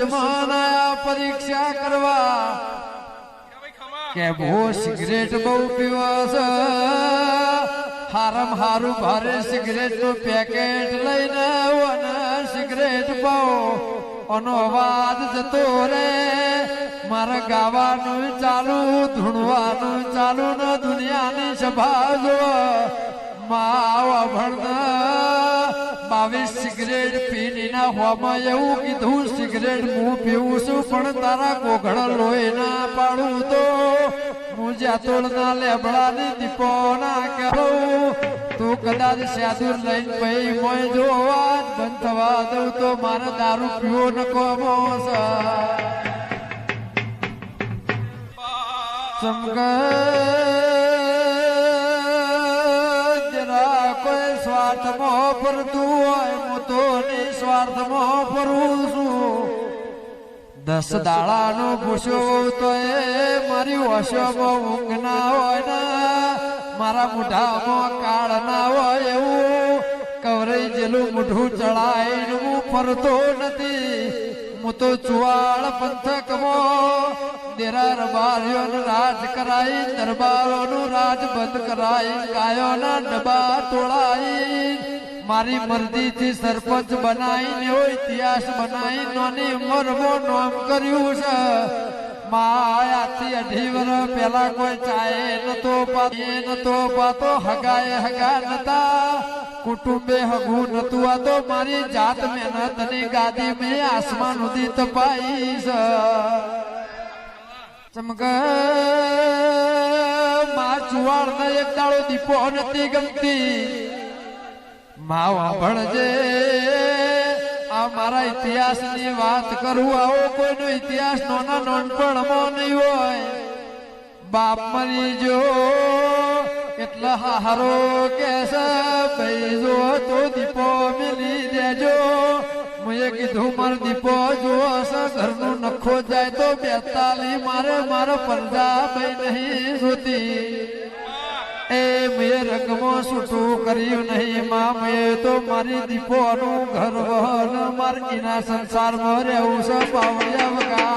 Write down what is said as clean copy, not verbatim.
દુશ્મન પરીક્ષા કરવા કે ભો સિગરેટ બહુ પીવાસ હારમ હારું ભારે સિગરેટ નું પેકેટ લઈને સિગરેટ પાઓ અનો અવાજ જતો રે મારા ગાવાનું ચાલુ ધૂણવાનું ચાલુ ને દુનિયાની સભા જો માવા ભણના 22 સિગરેટ પીની ના હોમાં એવું કીધું સિગરેટ હું પીવું છું પણ તારા કોઘળ લોહી ના પાડું તો હું જાતોળના લેબડાની દીપો ના કહું તું કદાચ સાદુર લઈને ભાઈ મોય જો અવાજ બંધ થવા દઉં તો મારે દારૂ પીવો નકો મોસ જરા કોઈ સ્વાર્થમાં ફરતું હોય હું તો નિસ્વાર્થમાં ફરું છું 10 દાડાનો ભૂસ્યો તો એ મારી વશોમાં ઊંઘ ના હોય ને મારા મોઢામાં કાળ ના હોય એવું કવરાઈ જેલું મોઢું ચડાઈને હું ફરતો નથી હું તો ચુવાડ પંથકમાં દેરા રબારીઓનું રાજ કરાઈ દરબારોનું રાજ બંધ કરાઈ ગાયોના ડબ્બા તોડાઈ મારી મરજીથી સરપંચ બનાવીને એવો ઇતિહાસ બનાવી નાની ઉંમરમાં નામ કર્યું છે માયાથી 2.5 વર્ષ પહેલા કોઈ ચાય નતો પાતો હગાએ હગા નતા કુટુંબે હગું નતું આ તો મારી જાત મહેનત ની ગાદી મેં આસમાન સુધી તપાઈ છે ચમક મા ચુવાડ ને એક દાડો દીપો નથી ગમતી માવા ભણજે આ મારા ઇતિહાસ ની વાત કરું આવો કોઈનો ઇતિહાસ નાના નાનપણમાં નહીં હોય બાપ મરી જો એટલા હારો કેસે ભાઈ જો તો દીપો મિલી દેજો મેં કીધું મારો દીપો જો ઘરનું નખો જાય તો 42 મારે પરદા ભાઈ નહીં જોતી એ મેં રંગમાં છૂટું કર્યું નહીં માં મેં તો મારી દીપોનું ઘર વહન મારી સંસારમાં રહેવું છે બાવળિયા વગા